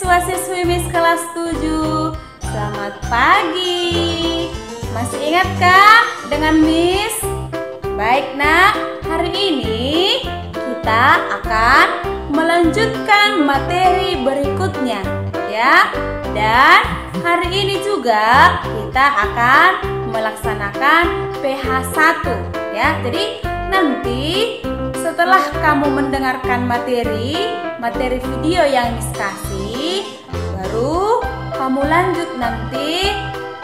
siswa-siswi Miss kelas 7. Selamat pagi. Masih ingatkah dengan Miss? Baik nak, hari ini kita akan melanjutkan materi berikutnya ya. Dan hari ini juga kita akan melaksanakan PH1 ya. Jadi nanti setelah kamu mendengarkan materi video yang Miss kasih, baru kamu lanjut nanti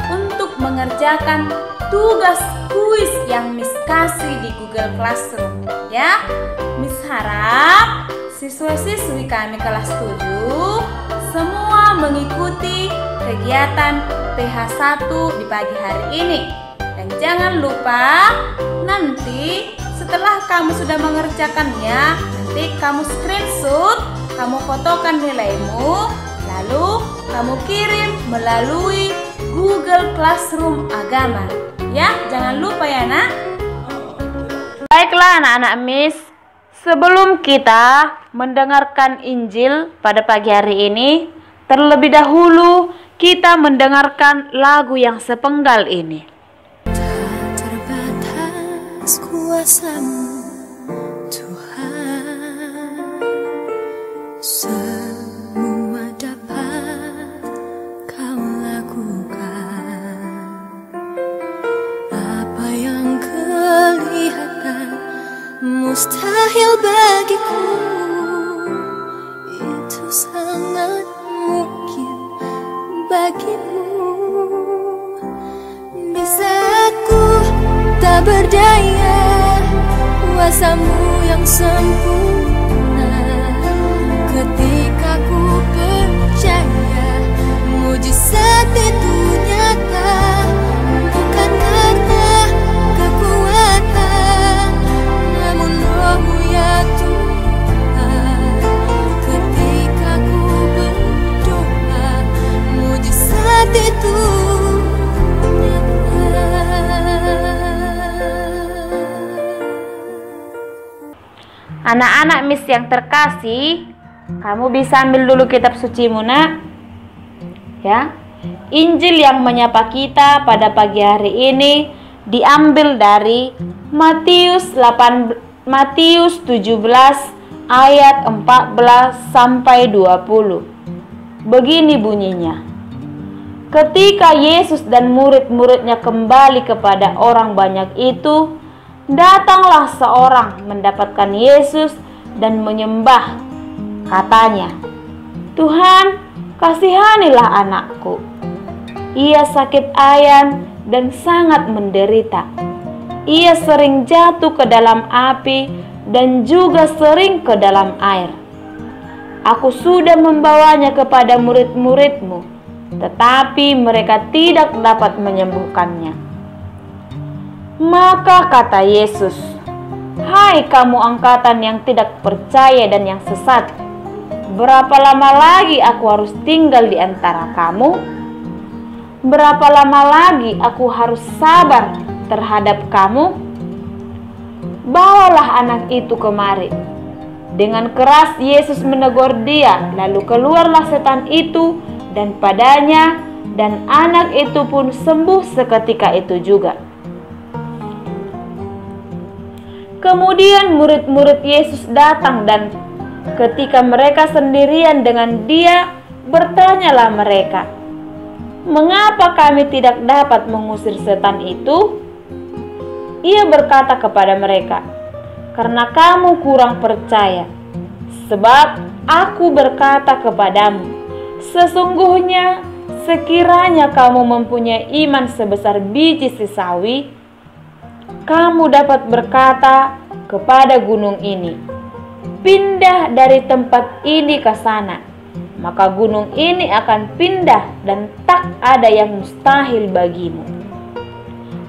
untuk mengerjakan tugas kuis yang Miss kasih di Google Classroom ya. Miss harap siswa-siswi kami kelas 7 semua mengikuti kegiatan PH1 di pagi hari ini. Dan jangan lupa nanti setelah kamu sudah mengerjakannya, nanti kamu screenshot, kamu fotokan nilaimu, lalu kamu kirim melalui Google Classroom Agama. Ya, jangan lupa ya nak. Baiklah anak-anak Miss, sebelum kita mendengarkan Injil pada pagi hari ini, terlebih dahulu kita mendengarkan lagu yang sepenggal ini. Tak terbatas kuasa-Mu Tuhan, semua dapat Kau lakukan. Apa yang kelihatan mustahil bagiku, itu sangat mungkin bagimu. Bisa aku tak berdaya, kuasa-Mu yang sempurna. Ketika ku percaya mujizat itu nyata, bukan karena kekuatan, namun Roh-Mu ya Tuhan. Ketika ku berdoa, mujizat itu Anak-anak Miss yang terkasih, kamu bisa ambil dulu kitab suci nak ya. Injil yang menyapa kita pada pagi hari ini diambil dari Matius 17 ayat 14 sampai 20. Begini bunyinya. Ketika Yesus dan murid-muridnya kembali kepada orang banyak itu, datanglah seorang mendapatkan Yesus dan menyembah. Katanya, "Tuhan, kasihanilah anakku. Ia sakit ayan dan sangat menderita. Ia sering jatuh ke dalam api dan juga sering ke dalam air. Aku sudah membawanya kepada murid-murid-Mu, tetapi mereka tidak dapat menyembuhkannya." Maka kata Yesus, "Hai kamu angkatan yang tidak percaya dan yang sesat, berapa lama lagi aku harus tinggal di antara kamu? Berapa lama lagi aku harus sabar terhadap kamu? Bawalah anak itu kemari." Dengan keras Yesus menegur dia, lalu keluarlah setan itu dan padanya, dan anak itu pun sembuh seketika itu juga. Kemudian murid-murid Yesus datang, dan ketika mereka sendirian dengan dia, bertanyalah mereka, "Mengapa kami tidak dapat mengusir setan itu?" Ia berkata kepada mereka, "Karena kamu kurang percaya. Sebab aku berkata kepadamu, sesungguhnya sekiranya kamu mempunyai iman sebesar biji sesawi, kamu dapat berkata kepada gunung ini, 'Pindah dari tempat ini ke sana,' maka gunung ini akan pindah dan tak ada yang mustahil bagimu."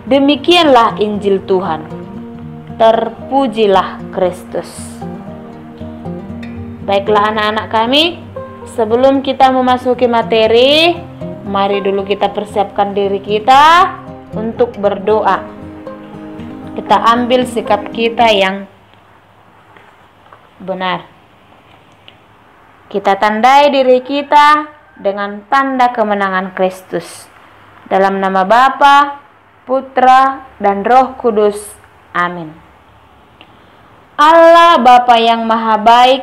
Demikianlah Injil Tuhan. Terpujilah Kristus. Baiklah anak-anak kami, sebelum kita memasuki materi, mari dulu kita persiapkan diri kita untuk berdoa. Kita ambil sikap kita yang benar. Kita tandai diri kita dengan tanda kemenangan Kristus. Dalam nama Bapa, Putra, dan Roh Kudus. Amin. Allah Bapa yang Maha Baik,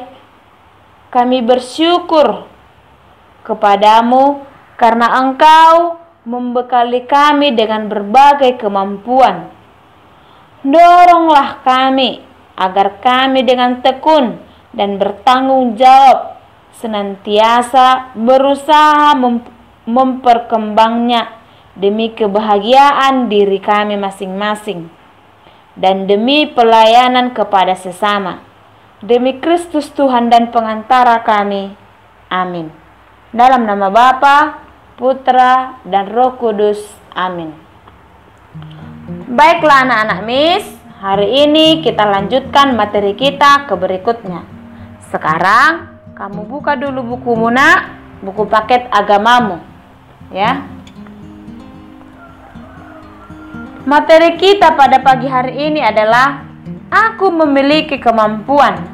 kami bersyukur kepadamu karena Engkau membekali kami dengan berbagai kemampuan. Doronglah kami agar kami dengan tekun dan bertanggung jawab senantiasa berusaha memperkembangnya demi kebahagiaan diri kami masing-masing dan demi pelayanan kepada sesama. Demi Kristus Tuhan dan pengantara kami. Amin. Dalam nama Bapa, Putra, dan Roh Kudus. Amin. Baiklah anak-anak Miss, hari ini kita lanjutkan materi kita ke berikutnya. Sekarang kamu buka dulu bukumu nak, buku paket agamamu, ya. Materi kita pada pagi hari ini adalah aku memiliki kemampuan.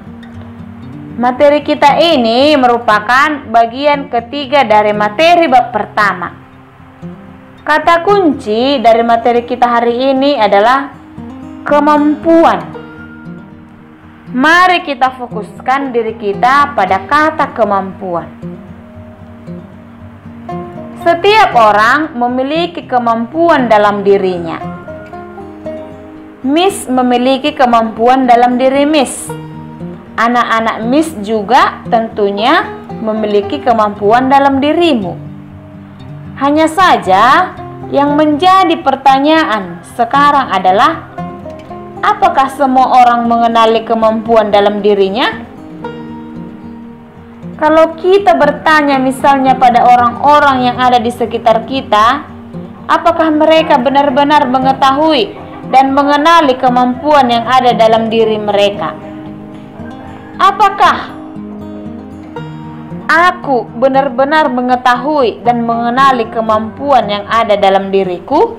Materi kita ini merupakan bagian ketiga dari materi bab pertama. Kata kunci dari materi kita hari ini adalah kemampuan. Mari kita fokuskan diri kita pada kata kemampuan. Setiap orang memiliki kemampuan dalam dirinya. Miss memiliki kemampuan dalam diri Miss. Anak-anak Miss juga tentunya memiliki kemampuan dalam dirimu. Hanya saja yang menjadi pertanyaan sekarang adalah, apakah semua orang mengenali kemampuan dalam dirinya? Kalau kita bertanya misalnya pada orang-orang yang ada di sekitar kita, apakah mereka benar-benar mengetahui dan mengenali kemampuan yang ada dalam diri mereka? Apakah aku benar-benar mengetahui dan mengenali kemampuan yang ada dalam diriku?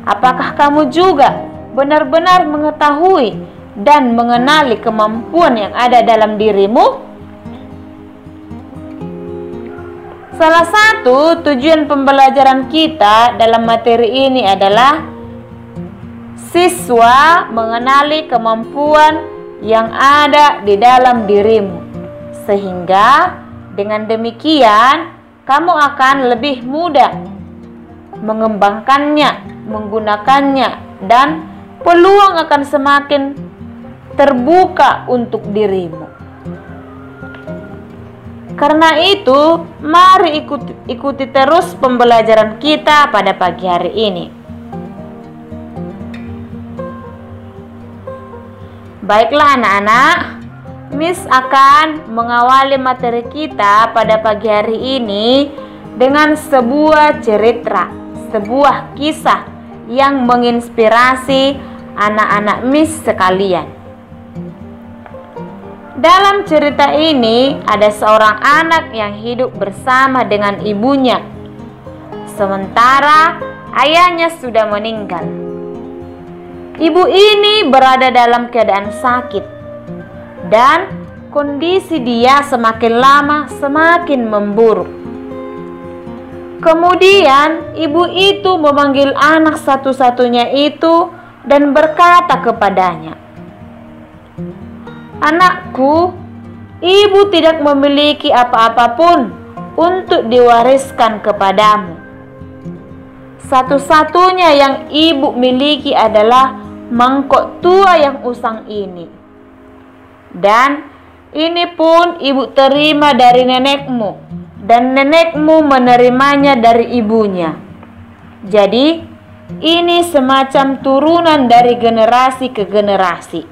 Apakah kamu juga benar-benar mengetahui dan mengenali kemampuan yang ada dalam dirimu? Salah satu tujuan pembelajaran kita dalam materi ini adalah siswa mengenali kemampuan yang ada di dalam dirimu, sehingga dengan demikian kamu akan lebih mudah mengembangkannya, menggunakannya, dan peluang akan semakin terbuka untuk dirimu. Karena itu, mari ikuti terus pembelajaran kita pada pagi hari ini. Baiklah anak-anak, Miss akan mengawali materi kita pada pagi hari ini dengan sebuah cerita, sebuah kisah yang menginspirasi anak-anak Miss sekalian. Dalam cerita ini ada seorang anak yang hidup bersama dengan ibunya, sementara ayahnya sudah meninggal. Ibu ini berada dalam keadaan sakit dan kondisi dia semakin lama semakin memburuk. Kemudian ibu itu memanggil anak satu-satunya itu dan berkata kepadanya, "Anakku, ibu tidak memiliki apa-apapun untuk diwariskan kepadamu. Satu-satunya yang ibu miliki adalah mangkok tua yang usang ini. Dan ini pun ibu terima dari nenekmu, dan nenekmu menerimanya dari ibunya. Jadi ini semacam turunan dari generasi ke generasi."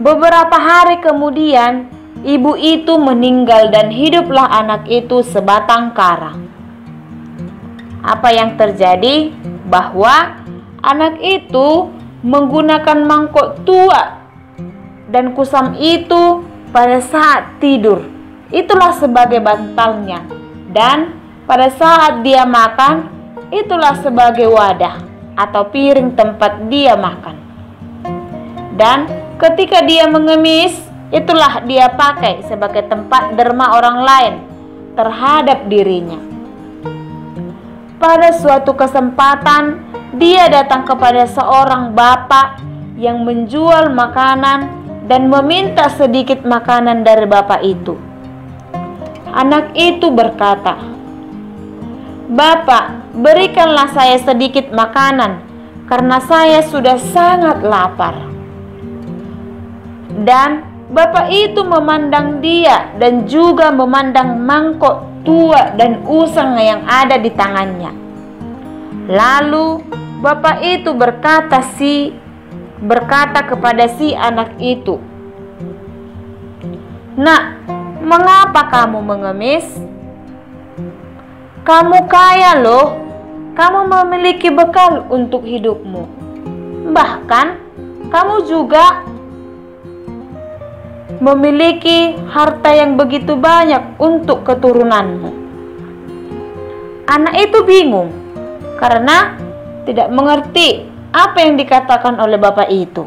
Beberapa hari kemudian, ibu itu meninggal dan hiduplah anak itu sebatang kara. Apa yang terjadi? Bahwa anak itu menggunakan mangkok tua dan kusam itu pada saat tidur. Itulah sebagai bantalnya. Dan pada saat dia makan, itulah sebagai wadah atau piring tempat dia makan. Dan ketika dia mengemis, itulah dia pakai sebagai tempat derma orang lain terhadap dirinya. Pada suatu kesempatan, dia datang kepada seorang bapak yang menjual makanan dan meminta sedikit makanan dari bapak itu. Anak itu berkata, "Bapak, berikanlah saya sedikit makanan karena saya sudah sangat lapar." Dan bapak itu memandang dia dan juga memandang mangkok tua dan usang yang ada di tangannya. Lalu bapak itu berkata kepada si anak itu, "Nak, mengapa kamu mengemis? Kamu kaya loh, kamu memiliki bekal untuk hidupmu. Bahkan kamu juga memiliki harta yang begitu banyak untuk keturunanmu." Anak itu bingung karena tidak mengerti apa yang dikatakan oleh bapak itu.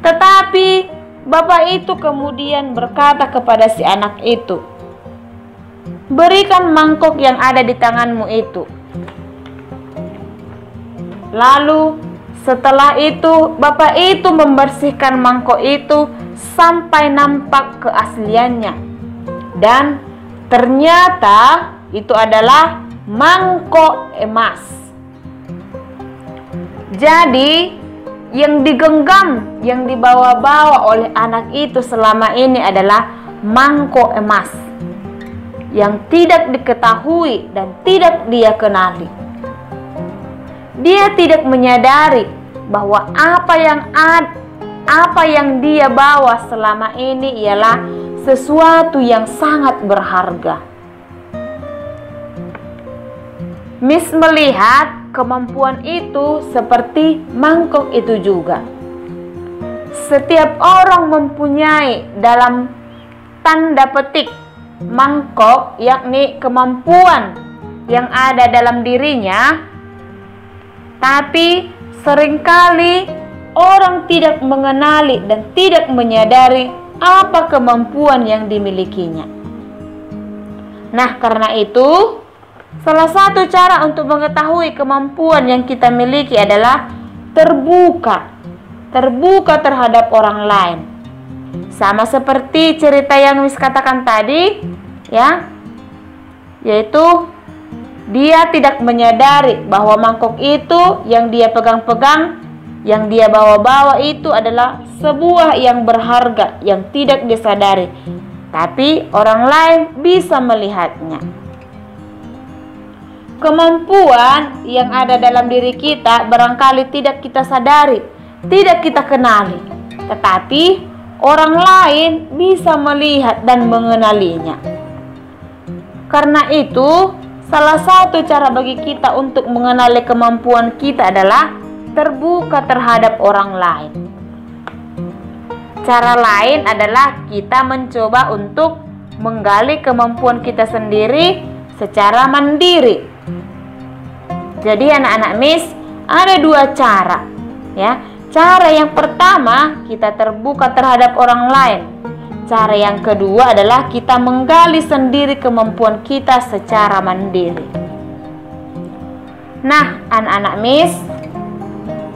Tetapi bapak itu kemudian berkata kepada si anak itu, "Berikan mangkok yang ada di tanganmu itu." Lalu setelah itu bapak itu membersihkan mangkok itu sampai nampak keasliannya. Dan ternyata itu adalah mangkok emas. Jadi yang digenggam, yang dibawa-bawa oleh anak itu selama ini adalah mangkok emas yang tidak diketahui dan tidak dia kenali. Dia tidak menyadari bahwa apa yang dia bawa selama ini ialah sesuatu yang sangat berharga. Miss melihat kemampuan itu seperti mangkok itu juga. Setiap orang mempunyai dalam tanda petik mangkok, yakni kemampuan yang ada dalam dirinya, tapi seringkali orang tidak mengenali dan tidak menyadari apa kemampuan yang dimilikinya. Nah, karena itu salah satu cara untuk mengetahui kemampuan yang kita miliki adalah terbuka terhadap orang lain. Sama seperti cerita yang Miss katakan tadi, ya, yaitu dia tidak menyadari bahwa mangkok itu yang dia pegang-pegang, yang dia bawa-bawa itu adalah sebuah yang berharga yang tidak disadari, tapi orang lain bisa melihatnya. Kemampuan yang ada dalam diri kita barangkali tidak kita sadari, tidak kita kenali, tetapi orang lain bisa melihat dan mengenalinya. Karena itu, salah satu cara bagi kita untuk mengenali kemampuan kita adalah terbuka terhadap orang lain. Cara lain adalah kita mencoba untuk menggali kemampuan kita sendiri secara mandiri. Jadi anak-anak Miss, ada dua cara, ya. Cara yang pertama, kita terbuka terhadap orang lain. Cara yang kedua adalah kita menggali sendiri kemampuan kita secara mandiri. Nah, anak-anak Miss,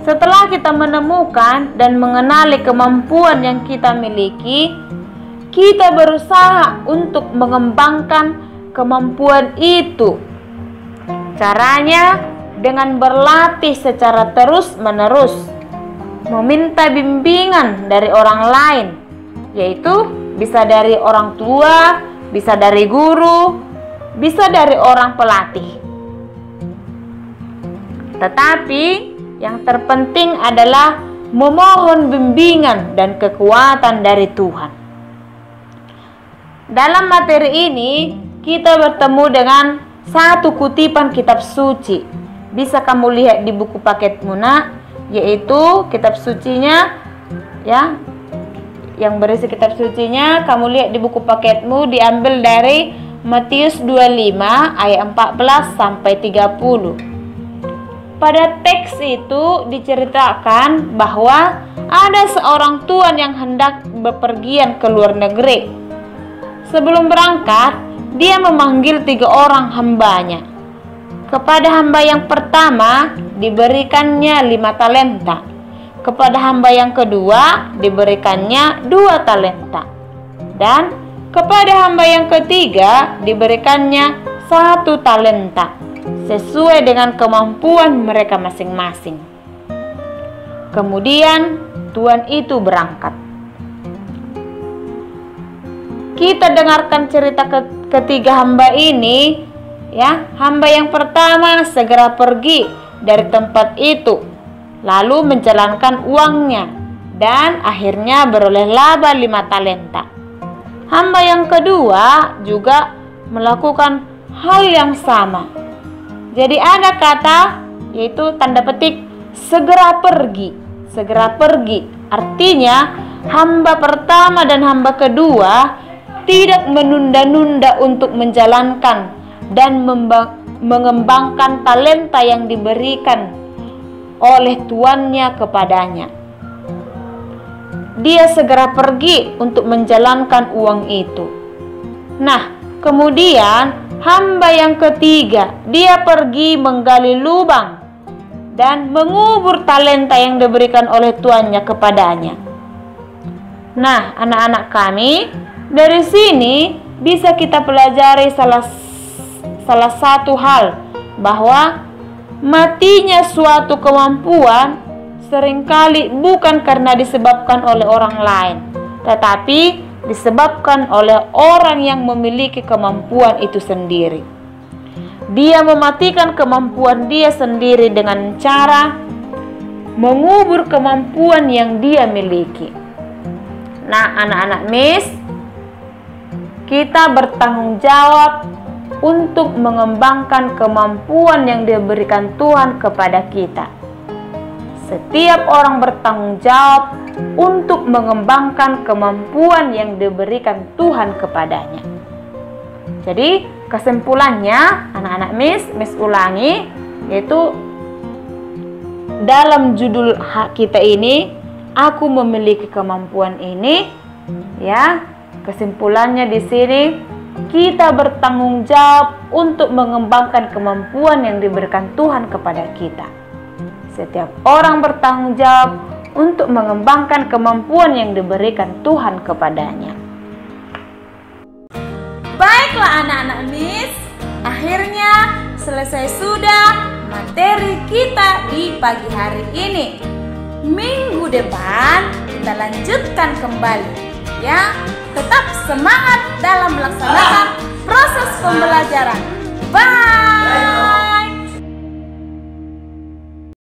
setelah kita menemukan dan mengenali kemampuan yang kita miliki, kita berusaha untuk mengembangkan kemampuan itu. Caranya dengan berlatih secara terus-menerus, meminta bimbingan dari orang lain, yaitu bisa dari orang tua, bisa dari guru, bisa dari orang pelatih. Tetapi yang terpenting adalah memohon bimbingan dan kekuatan dari Tuhan. Dalam materi ini kita bertemu dengan satu kutipan kitab suci. Bisa kamu lihat di buku paketmu, nak, yaitu kitab sucinya, ya, yang berisi kitab sucinya kamu lihat di buku paketmu, diambil dari Matius 25 ayat 14 sampai 30. pada teks itu diceritakan bahwa ada seorang tuan yang hendak bepergian ke luar negeri. Sebelum berangkat, dia memanggil 3 orang hambanya. Kepada hamba yang pertama diberikannya 5 talenta. Kepada hamba yang kedua diberikannya 2 talenta. Dan kepada hamba yang ketiga diberikannya 1 talenta, sesuai dengan kemampuan mereka masing-masing. Kemudian tuan itu berangkat. Kita dengarkan cerita ketiga hamba ini, ya. Hamba yang pertama segera pergi dari tempat itu, lalu menjalankan uangnya dan akhirnya beroleh laba 5 talenta. Hamba yang kedua juga melakukan hal yang sama. Jadi ada kata, yaitu tanda petik segera pergi. Segera pergi artinya hamba pertama dan hamba kedua tidak menunda-nunda untuk menjalankan dan mengembangkan talenta yang diberikan oleh tuannya kepadanya. Dia segera pergi untuk menjalankan uang itu. Nah, kemudian hamba yang ketiga, dia pergi menggali lubang dan mengubur talenta yang diberikan oleh tuannya kepadanya. Nah, anak-anak kami, dari sini bisa kita pelajari salah satu hal, bahwa matinya suatu kemampuan seringkali bukan karena disebabkan oleh orang lain, tetapi disebabkan oleh orang yang memiliki kemampuan itu sendiri. Dia mematikan kemampuan dia sendiri dengan cara mengubur kemampuan yang dia miliki. Nah, anak-anak Miss, kita bertanggung jawab untuk mengembangkan kemampuan yang diberikan Tuhan kepada kita. Setiap orang bertanggung jawab untuk mengembangkan kemampuan yang diberikan Tuhan kepadanya. Jadi kesimpulannya, anak-anak Miss ulangi, yaitu dalam judul kita ini, aku memiliki kemampuan ini, ya. Kesimpulannya di sini, kita bertanggung jawab untuk mengembangkan kemampuan yang diberikan Tuhan kepada kita. Setiap orang bertanggung jawab untuk mengembangkan kemampuan yang diberikan Tuhan kepadanya. Baiklah anak-anak Miss, akhirnya selesai sudah materi kita di pagi hari ini. Minggu depan kita lanjutkan kembali, ya. Tetap semangat dalam melaksanakan proses pembelajaran.